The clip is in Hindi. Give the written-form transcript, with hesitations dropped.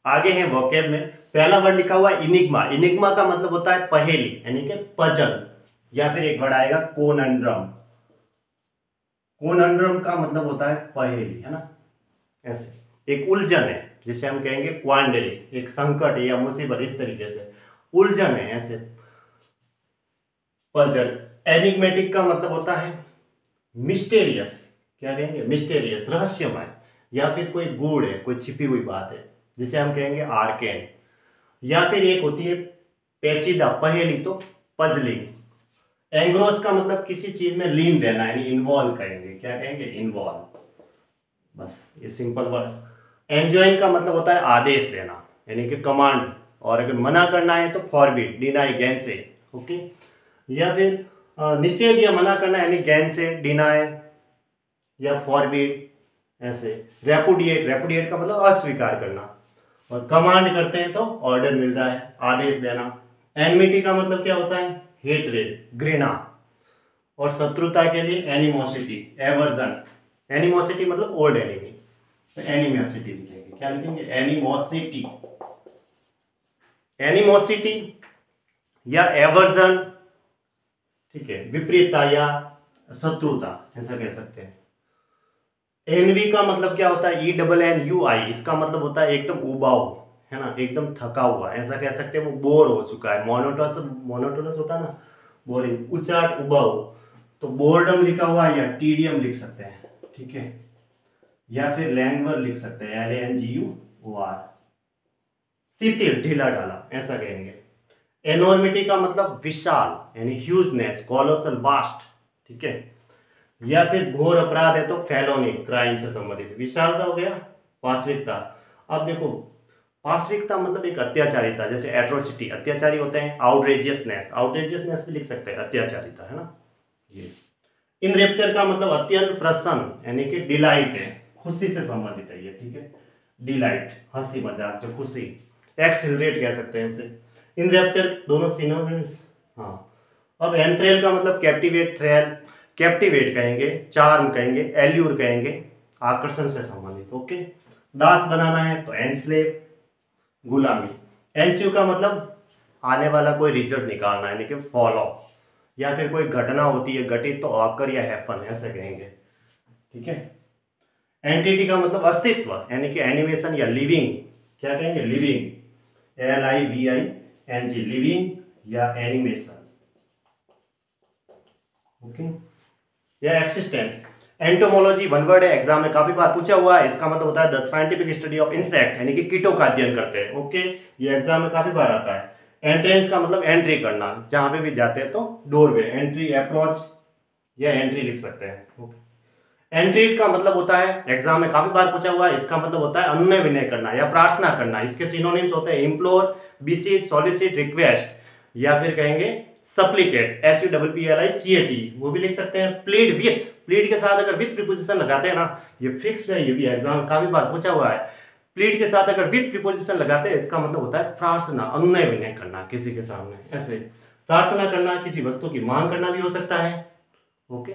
आगे है वोकेब में पहला वर्ड लिखा हुआ है इनिग्मा। इनिग्मा का मतलब होता है पहेली यानी कि पजल, या फिर एक वर्ड आएगा कोनंड्रम। कोनंड्रम का मतलब होता है पहेली, है ना। ऐसे एक उलझन है जिसे हम कहेंगे क्वांडरी, एक संकट या मुसीबत, इस तरीके से उलझन है ऐसे। पजल। एनिग्मेटिक का मतलब होता है मिस्टेरियस, क्या कहेंगे, मिस्टेरियस, रहस्यमय, या फिर कोई गूढ़ है, कोई छिपी हुई बात है, जिसे हम कहेंगे आर्केन। या फिर एक होती है पेचीदा पहेली, तो पजलिंग। एंग्रोस का मतलब किसी चीज में लीन रहना, यानी इन्वॉल्व कहेंगे, क्या कहेंगे, इन्वॉल्व। बस ये सिंपल वर्ड। एंजॉइन का मतलब होता है आदेश देना, यानी कि कमांड, और अगर मना करना है तो फॉरबिड, डिनाई, गैंसे, ओके। या फिर निषेध या मना करना, यानी गैंसे, डिनाई या फॉरबिड, ऐसे। रेपुडिएट, रेपुडिएट का मतलब अस्वीकार करना, और कमांड करते हैं तो ऑर्डर मिल रहा है, आदेश देना। एनमिटी का मतलब क्या होता है, हेट्रेड, घृणा, और शत्रुता के लिए एनिमोसिटी, एवर्जन। एनिमोसिटी मतलब ओल्ड एनिमी, तो एनिमोसिटी लिखेंगे, क्या लिखेंगे, एनिमोसिटी। एनिमोसिटी या एवर्जन, ठीक है, विपरीतता या शत्रुता, ऐसा कह सकते हैं। एनवी का मतलब क्या होता है, ENNUI, इसका मतलब होता है एकदम उबाऊ, है ना, एकदम थका हुआ, ऐसा कह सकते हैं, वो बोर हो चुका है। मोनोटोनस, मोनोटोनस होता है ना, बोरिंग, उचाट, उबाऊ, तो बोर्डम लिखा हुआ है, या टीडियम लिख सकते हैं, ठीक है, या फिर लैंग्वर लिख सकते हैं, LANGUOR, शिथिल, ढीला ढाला, ऐसा कहेंगे। एनॉर्मिटी का मतलब विशाल, यानी ह्यूजनेस, कोलोसल, वास्ट, ठीक है। या फिर घोर अपराध है तो फेलोनी, क्राइम से संबंधित। विशालता हो गया, पार्श्विकता। अब देखो, पार्श्विकता मतलब एक अत्याचारिता, जैसे एट्रोसिटी, अत्याचारी होते हैं। आउटरेजियसनेस, आउटरेजियसनेस भी लिख सकते हैं, अत्याचारिता, है ना ये। इन रेप्चर का मतलब अत्यंत प्रसन्न, यानी कि डिलाइट है, खुशी से संबंधित है ये, ठीक है, डिलाइट, हंसी मजाक, जो खुशी, एक्सिलरेट कह सकते हैं इसे। इन रेप्चर दोनों सिनोनिम्स, हाँ। अब एंथ्रेल का मतलब कैप्टिवेट, थ्रेल, कैप्टिवेट कहेंगे, चार्म कहेंगे, एल्यूर कहेंगे, आकर्षण से संबंधित, ओके। दास बनाना है तो एनस्लेव, गुलामी। एनस्यू का मतलब आने वाला कोई रिजल्ट निकालना, यानी कि फॉलो, या फिर कोई घटना होती है घटित तो ऑकर या हैपन, ऐसे कहेंगे, ठीक है। एंटिटी का मतलब अस्तित्व, यानी कि एनिमेशन या लिविंग, क्या कहेंगे, लिविंग, LIVING, लिविंग या एनिमेशन, ओके। या एक्सिस्टेंस। एंटोमोलॉजी वन वर्ड है, एग्जाम में काफी बार पूछा हुआ है, इसका मतलब होता है the scientific study of insect, यानी कि कीटों का अध्ययन करते हैं, ओके। ये एग्जाम में काफी बार आता है। एंट्रेंस का मतलब एंट्री करना, जहां पे भी जाते हैं तो डोरवे, एंट्री, अप्रोच या एंट्री लिख सकते हैं, ओके। एंट्रीट का मतलब होता है, एग्जाम में काफी बार पूछा हुआ है, इसका मतलब होता है अनुनय विनय करना या प्रार्थना करना। इसके सिनोनिम्स होते हैं इम्प्लोर, बिसीज, सॉलिसिट, रिक्वेस्ट, या फिर कहेंगे सप्लिकेट, SUPPLICAT, वो भी लिख सकते हैं। प्लीड विथ, प्लीड के साथ अगर विथ प्रीपोजिशन लगाते हैं ना, ये फिक्स है, ये भी एग्जाम में काफी बार पूछा हुआ है। प्लीड के साथ अगर विथ प्रीपोजिशन लगाते हैं, इसका मतलब होता है प्रार्थना, अनुनय विनय करना किसी के सामने, ऐसे प्रार्थना करना, किसी वस्तु की मांग करना भी हो सकता है, ओके।